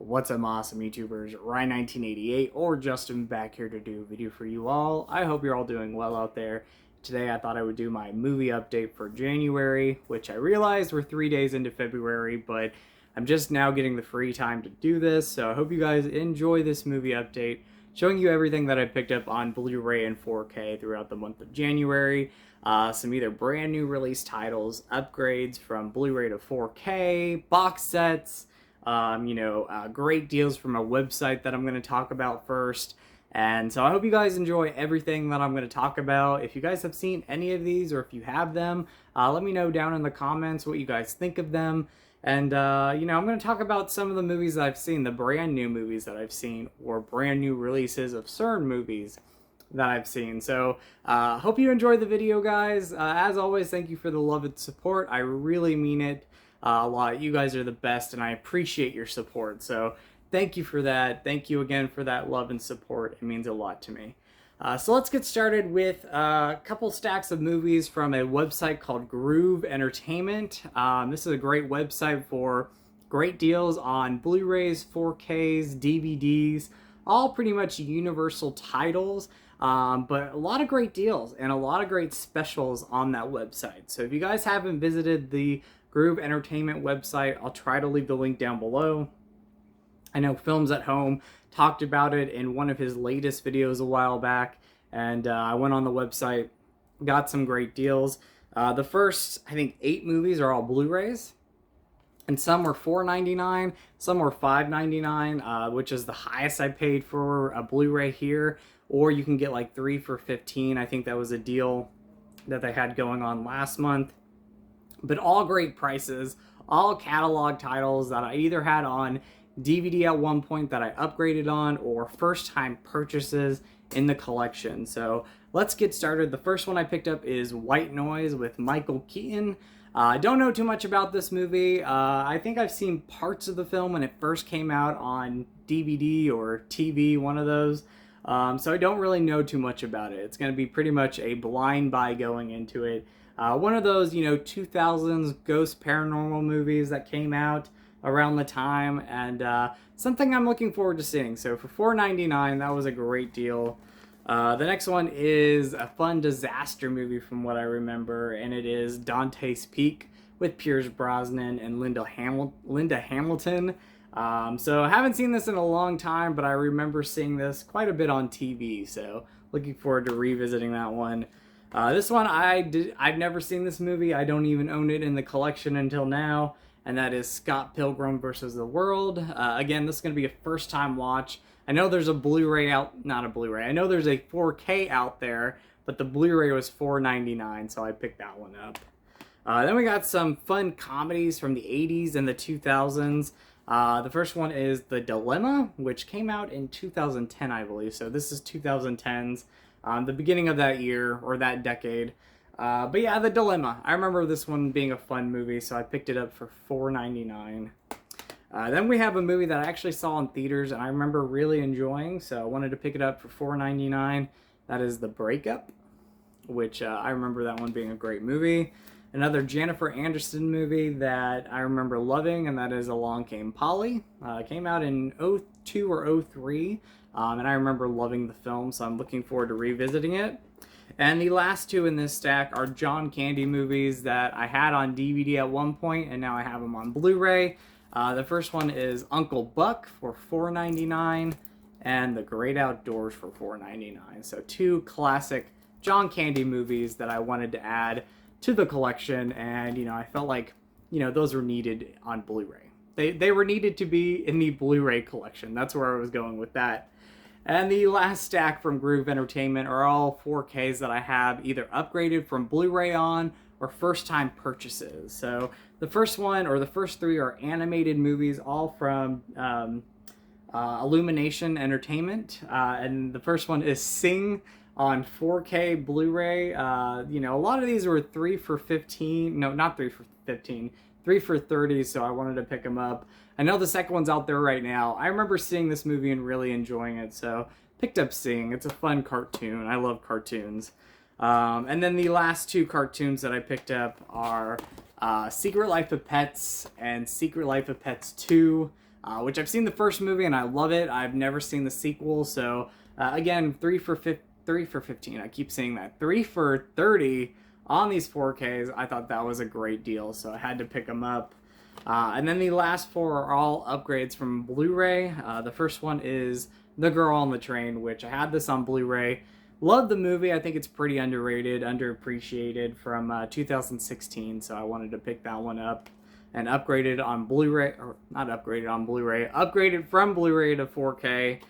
What's up, awesome YouTubers? Ryan1988 or Justin back here to do a video for you all. I hope you're all doing well out there. Today I thought I would do my movie update for January, which I realized we're 3 days into February, but I'm just now getting the free time to do this, so I hope you guys enjoy this movie update, showing you everything that I picked up on Blu-ray and 4K throughout the month of January. Some either brand new release titles, upgrades from Blu-ray to 4K, box sets, great deals from a website that I'm going to talk about first. And so I hope you guys enjoy everything that I'm going to talk about. If you guys have seen any of these or if you have them, let me know down in the comments what you guys think of them. And, I'm going to talk about some of the movies that I've seen, the brand new movies that I've seen, or brand new releases of certain movies that I've seen. So, hope you enjoyed the video, guys. As always, thank you for the love and support. I really mean it a lot. You guys are the best, and I appreciate your support. So, thank you for that. Thank you again for that love and support. It means a lot to me. So let's get started with a couple stacks of movies from a website called Groove Entertainment. This is a great website for great deals on Blu-rays, 4Ks, DVDs, all pretty much universal titles, but a lot of great deals and a lot of great specials on that website. So if you guys haven't visited the Groove Entertainment website, I'll try to leave the link down below. I know Films at Home talked about it in one of his latest videos a while back, and I went on the website, got some great deals. The first, I think, 8 movies are all Blu-rays, and some were $4.99, some were $5.99, which is the highest I paid for a Blu-ray here, or you can get like 3 for $15. I think that was a deal that they had going on last month. But all great prices, all catalog titles that I either had on DVD at one point that I upgraded on, or first-time purchases in the collection. So let's get started. The first one I picked up is White Noise with Michael Keaton. I don't know too much about this movie. I think I've seen parts of the film when it first came out on DVD or TV, one of those. So I don't really know too much about it. It's going to be pretty much a blind buy going into it. One of those, 2000s ghost paranormal movies that came out around the time, and something I'm looking forward to seeing. So for $4.99, that was a great deal. The next one is a fun disaster movie from what I remember, and it is Dante's Peak with Pierce Brosnan and Linda Hamilton. So I haven't seen this in a long time, but I remember seeing this quite a bit on TV, so looking forward to revisiting that one. This one, I've never seen this movie. I don't even own it in the collection until now, and that is Scott Pilgrim vs. the World. Again, this is going to be a first-time watch. I know there's a Blu-ray out, not a Blu-ray, I know there's a 4K out there, but the Blu-ray was $4.99, so I picked that one up. Then we got some fun comedies from the 80s and the 2000s. The first one is The Dilemma, which came out in 2010, I believe, so this is 2010's, the beginning of that year, or that decade. But yeah, The Dilemma. I remember this one being a fun movie, so I picked it up for $4.99. Then we have a movie that I actually saw in theaters and I remember really enjoying, so I wanted to pick it up for $4.99. That is The Breakup, which I remember that one being a great movie. Another Jennifer Anderson movie that I remember loving, and that is Along Came Polly. It came out in 2002 or 2003, and I remember loving the film, so I'm looking forward to revisiting it. And the last two in this stack are John Candy movies that I had on DVD at one point, and now I have them on Blu-ray. The first one is Uncle Buck for $4.99, and The Great Outdoors for $4.99. So 2 classic John Candy movies that I wanted to add to the collection, and I felt like those were needed on Blu-ray. They were needed to be in the Blu-ray collection. That's where I was going with that. And the last stack from Groove Entertainment are all 4Ks that I have either upgraded from Blu-ray on or first-time purchases. So the first one, or the first 3, are animated movies, all from Illumination Entertainment. And the first one is Sing on 4K Blu-ray. A lot of these were 3 for $15. No, not 3 for $15. 3 for $30, so I wanted to pick them up. I know the second one's out there right now. I remember seeing this movie and really enjoying it, so picked up Sing. It's a fun cartoon. I love cartoons. And then the last 2 cartoons that I picked up are Secret Life of Pets and Secret Life of Pets 2. which I've seen the first movie and I love it. I've never seen the sequel, so again, 3 for 15. I keep saying that. 3 for 30 on these 4Ks. I thought that was a great deal, so I had to pick them up. And then the last four are all upgrades from Blu-ray. The first one is The Girl on the Train, which I had this on Blu-ray. Love the movie. I think it's pretty underrated, underappreciated from 2016, so I wanted to pick that one up and upgraded on Blu-ray, or not upgraded on Blu-ray, upgraded from Blu-ray to 4K.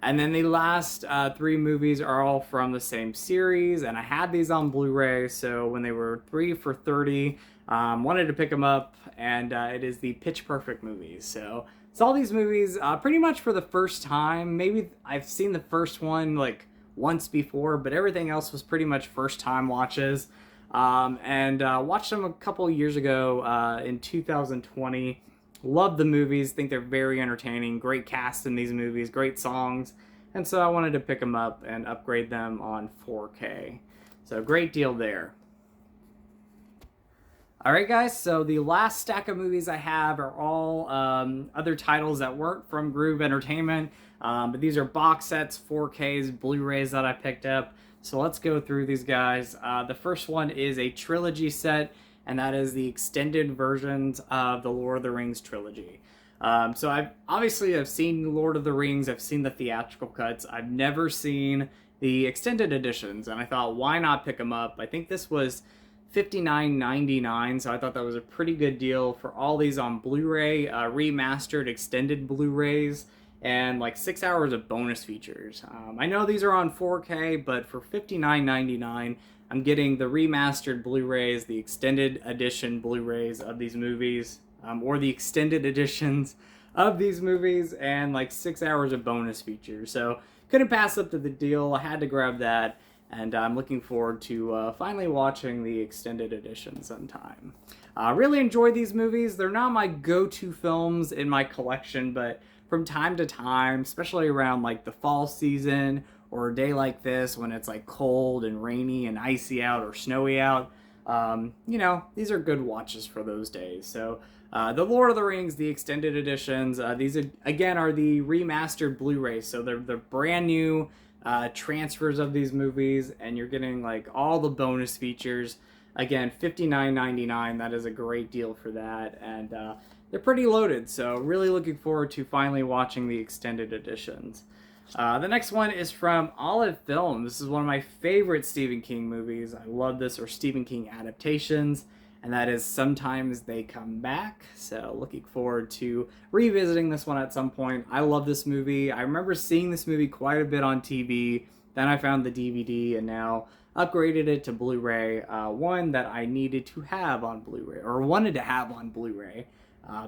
And then the last three movies are all from the same series, and I had these on Blu-ray, so when they were 3 for 30, wanted to pick them up, and it is the Pitch Perfect movies. So it's all these movies pretty much for the first time. Maybe I've seen the first one like once before, but everything else was pretty much first time watches. And watched them a couple years ago in 2020. Love the movies, think they're very entertaining, great cast in these movies, great songs, and so I wanted to pick them up and upgrade them on 4K. So great deal there. Alright guys, so the last stack of movies I have are all other titles that weren't from Groove Entertainment, but these are box sets, 4Ks, Blu-rays that I picked up. So let's go through these guys. The first one is a trilogy set, and that is the extended versions of the Lord of the Rings trilogy. So I've seen Lord of the Rings, I've seen the theatrical cuts, I've never seen the extended editions, and I thought, why not pick them up? I think this was $59.99, so I thought that was a pretty good deal for all these on Blu-ray, remastered extended Blu-rays, and like 6 hours of bonus features. I know these are on 4K, but for $59.99, I'm getting the remastered Blu-rays, the extended edition Blu-rays of these movies, or the extended editions of these movies, and like 6 hours of bonus features. So couldn't pass up to the deal. I had to grab that, and I'm looking forward to finally watching the extended edition sometime. Really enjoyed these movies. They're not my go-to films in my collection, but from time to time, especially around like the fall season, or a day like this when it's like cold and rainy and icy out or snowy out, you know, these are good watches for those days. So the Lord of the Rings, the extended editions, these again are the remastered Blu-rays, so they're brand new transfers of these movies, and you're getting like all the bonus features. Again, $59.99, that is a great deal for that, and they're pretty loaded, so really looking forward to finally watching the extended editions. The next one is from Olive Film. This is one of my favorite Stephen King movies. I love this, or Stephen King adaptations, and that is Sometimes They Come Back. So looking forward to revisiting this one at some point. I love this movie. I remember seeing this movie quite a bit on TV. Then I found the DVD and now upgraded it to Blu-ray, one that I needed to have on Blu-ray, or wanted to have on Blu-ray,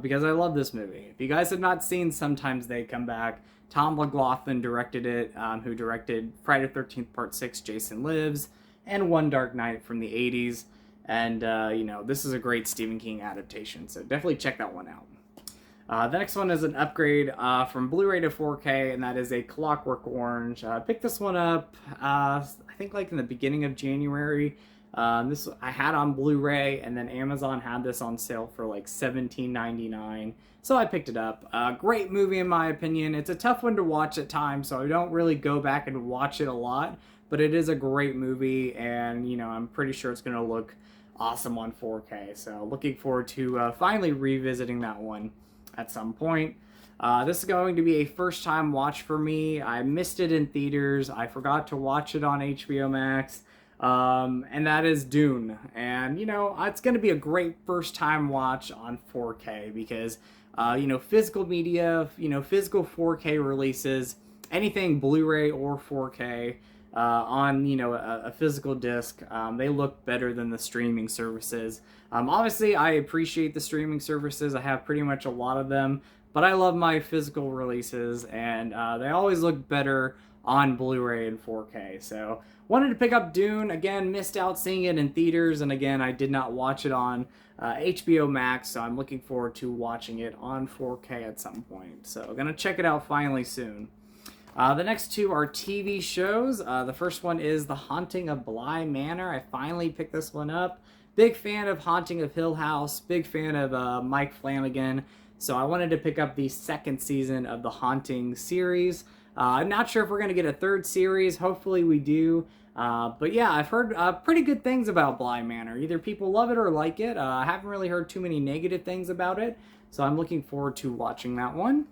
because I love this movie. If you guys have not seen Sometimes They Come Back, Tom McLaughlin directed it, who directed Friday the 13th Part 6, Jason Lives, and One Dark Night from the 80s. And, you know, this is a great Stephen King adaptation, so definitely check that one out. The next one is an upgrade from Blu-ray to 4K, and that is a Clockwork Orange. I picked this one up, I think like in the beginning of January. This I had on Blu-ray, and then Amazon had this on sale for like $17.99, so I picked it up. Great movie in my opinion. It's a tough one to watch at times, so I don't really go back and watch it a lot, but it is a great movie, and you know, I'm pretty sure it's going to look awesome on 4K, so looking forward to finally revisiting that one at some point. This is going to be a first time watch for me. I missed it in theaters. I forgot to watch it on HBO Max. And that is Dune. And, you know, it's going to be a great first time watch on 4K because, you know, physical media, you know, physical 4K releases, anything Blu-ray or 4K, on, you know, a physical disc, they look better than the streaming services. Obviously, I appreciate the streaming services. I have pretty much a lot of them, but I love my physical releases, and they always look better on Blu-ray and 4K. So wanted to pick up Dune. Again, missed out seeing it in theaters, and again, I did not watch it on HBO Max, so I'm looking forward to watching it on 4K at some point. So I'm gonna check it out finally soon. The next two are TV shows. The first one is The Haunting of Bly Manor. I finally picked this one up. Big fan of Haunting of Hill House. Big fan of Mike Flanagan. So I wanted to pick up the second season of the Haunting series. I'm not sure if we're going to get a third series. Hopefully we do. But yeah, I've heard pretty good things about Bly Manor. Either people love it or like it. I haven't really heard too many negative things about it. So I'm looking forward to watching that one.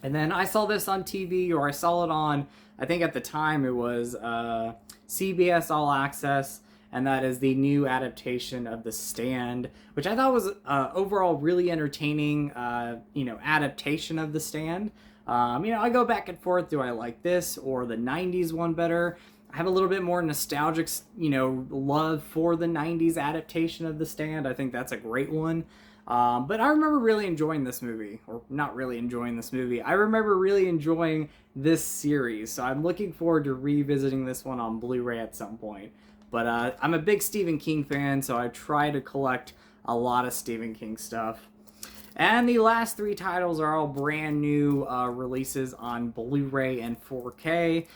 And then I saw this on TV, or I saw it on, I think at the time it was CBS All Access, and that is the new adaptation of The Stand, which I thought was overall really entertaining, adaptation of The Stand. I go back and forth. Do I like this or the 90s one better? I have a little bit more nostalgic, love for the 90s adaptation of The Stand. I think that's a great one. But I remember really enjoying this movie, or not really enjoying this movie. I remember really enjoying this series, so I'm looking forward to revisiting this one on Blu-ray at some point. But I'm a big Stephen King fan, so I try to collect a lot of Stephen King stuff. And the last three titles are all brand new releases on Blu-ray and 4K.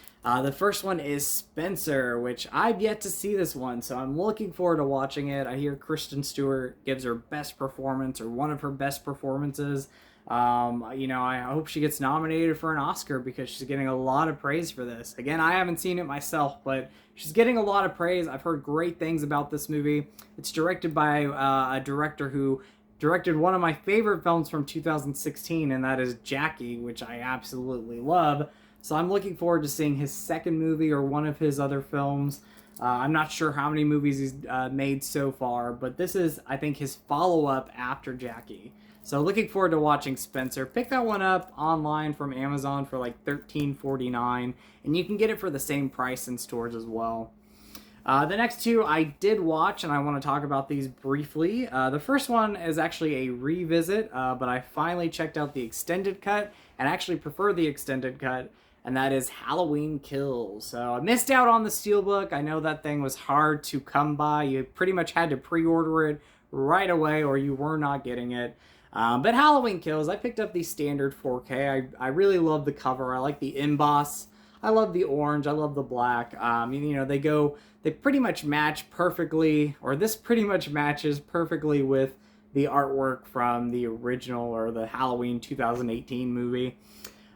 The first one is Spencer, which I've yet to see this one, so I'm looking forward to watching it. I hear Kristen Stewart gives her best performance, or one of her best performances. I hope she gets nominated for an Oscar because she's getting a lot of praise for this. Again, I haven't seen it myself, but she's getting a lot of praise. I've heard great things about this movie. It's directed by a director who directed one of my favorite films from 2016, and that is Jackie, which I absolutely love. So I'm looking forward to seeing his second movie or one of his other films. I'm not sure how many movies he's made so far, but this is, I think, his follow-up after Jackie. So looking forward to watching Spencer. Pick that one up online from Amazon for like $13.49, and you can get it for the same price in stores as well. The next two I did watch, and I want to talk about these briefly. The first one is actually a revisit, but I finally checked out the extended cut, and actually prefer the extended cut, and that is Halloween Kills. So I missed out on the Steelbook. I know that thing was hard to come by. You pretty much had to pre-order it right away, or you were not getting it. But Halloween Kills, I picked up the standard 4K. I really love the cover. I like the emboss. I love the orange. I love the black. They pretty much match perfectly, or this pretty much matches perfectly with the artwork from the original, or the Halloween 2018 movie.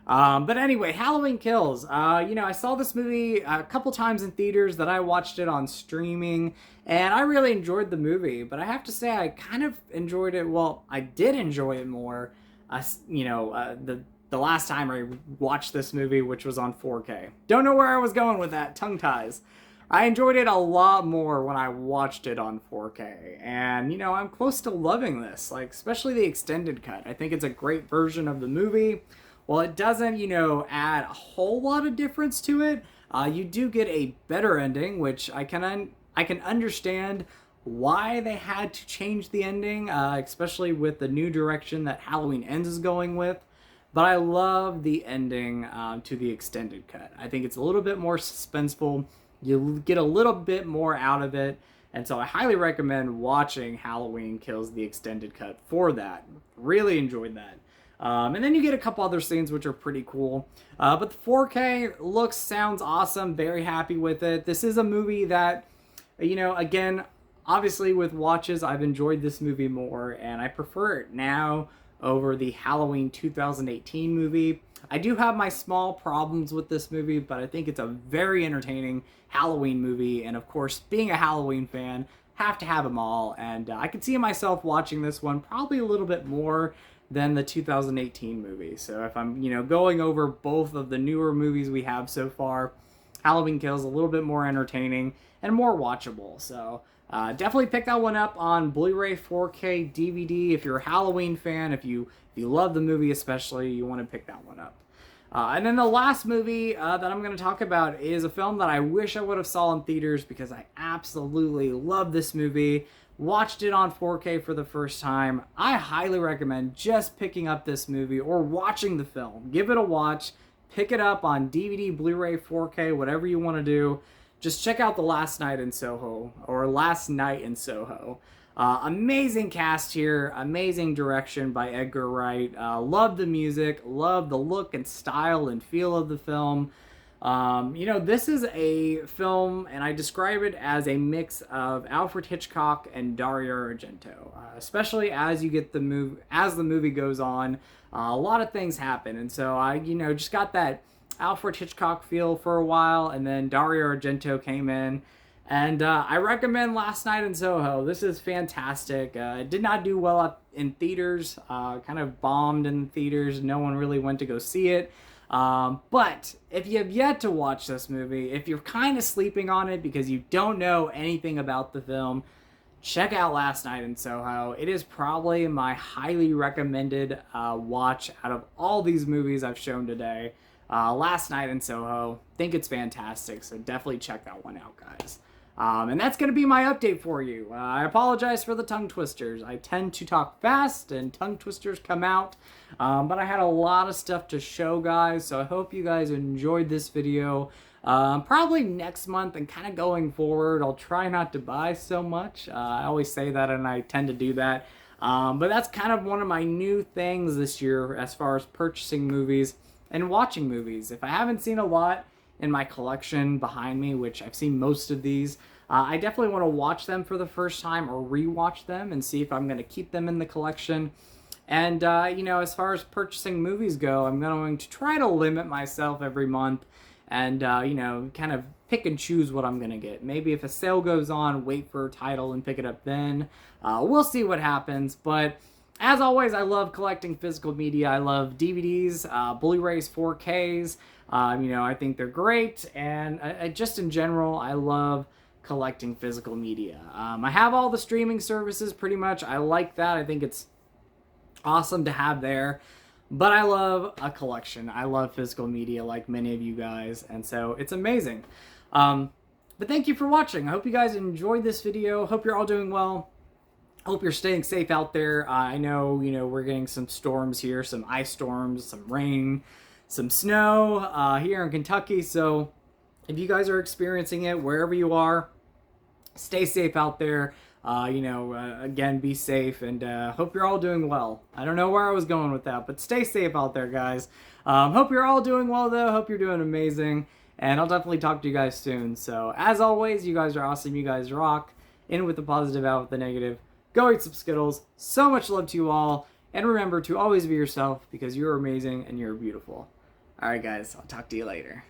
But anyway, Halloween Kills. I saw this movie a couple times in theaters, that I watched it on streaming, and I really enjoyed the movie. But I have to say, I kind of enjoyed it. Well, I did enjoy it more, the last time I watched this movie, which was on 4K. Don't know where I was going with that, tongue ties. I enjoyed it a lot more when I watched it on 4K. And, I'm close to loving this, especially the extended cut. I think it's a great version of the movie. While it doesn't, add a whole lot of difference to it, you do get a better ending, which I can understand why they had to change the ending, especially with the new direction that Halloween Ends is going with. But I love the ending to the extended cut. I think it's a little bit more suspenseful. You get a little bit more out of it. And so I highly recommend watching Halloween Kills the extended cut for that. Really enjoyed that. And then you get a couple other scenes which are pretty cool. But the 4K sounds awesome. Very happy with it. This is a movie that, again, obviously with watches, I've enjoyed this movie more, and I prefer it now over the Halloween 2018 movie. I do have my small problems with this movie, but I think it's a very entertaining Halloween movie, and of course, being a Halloween fan, have to have them all, and I could see myself watching this one probably a little bit more than the 2018 movie. So if I'm, going over both of the newer movies we have so far, Halloween Kills a little bit more entertaining and more watchable. So definitely pick that one up on Blu-ray, 4K, DVD. If you're a Halloween fan, if you love the movie especially, you want to pick that one up. And then the last movie that I'm going to talk about is a film that I wish I would have saw in theaters, because I absolutely love this movie. Watched it on 4K for the first time. I highly recommend just picking up this movie or watching the film. Give it a watch. Pick it up on DVD, Blu-ray, 4K, whatever you want to do. Just check out The Last Night in Soho, or Last Night in Soho. Amazing cast here, amazing direction by Edgar Wright. Love the music, love the look and style and feel of the film. This is a film, and I describe it as a mix of Alfred Hitchcock and Dario Argento. Especially as you get as the movie goes on, a lot of things happen, and so I, just got that Alfred Hitchcock feel for a while, and then Dario Argento came in. And I recommend Last Night in Soho. This is fantastic. It did not do well in theaters. Kind of bombed in theaters. No one really went to go see it. But if you have yet to watch this movie, if you're kind of sleeping on it because you don't know anything about the film, check out Last Night in Soho. It is probably my highly recommended watch out of all these movies I've shown today. Last Night in Soho. Think it's fantastic, so definitely check that one out, guys. And that's going to be my update for you. I apologize for the tongue twisters. I tend to talk fast and tongue twisters come out. But I had a lot of stuff to show, guys, so I hope you guys enjoyed this video. Probably next month and kind of going forward, I'll try not to buy so much. I always say that, and I tend to do that. But that's kind of one of my new things this year as far as purchasing movies and watching movies. If I haven't seen a lot in my collection behind me, which I've seen most of these, I definitely want to watch them for the first time or rewatch them and see if I'm going to keep them in the collection. And, as far as purchasing movies go, I'm going to try to limit myself every month and, kind of pick and choose what I'm going to get. Maybe if a sale goes on, wait for a title and pick it up then. We'll see what happens, but as always, I love collecting physical media. I love DVDs, Blu-rays, 4Ks. I think they're great, and just in general, I love collecting physical media. I have all the streaming services pretty much. I like that. I think it's awesome to have there, but I love a collection. I love physical media like many of you guys, and so it's amazing. But thank you for watching. I hope you guys enjoyed this video. Hope you're all doing well. Hope you're staying safe out there. I know, we're getting some storms here, some ice storms, some rain, some snow here in Kentucky. So if you guys are experiencing it wherever you are, stay safe out there. Again, be safe, and hope you're all doing well. I don't know where I was going with that, but stay safe out there, guys. Hope you're all doing well, though. Hope you're doing amazing, and I'll definitely talk to you guys soon. So as always, you guys are awesome. You guys rock. In with the positive, out with the negative. Go eat some Skittles. So much love to you all. And remember to always be yourself, because you're amazing and you're beautiful. Alright guys, I'll talk to you later.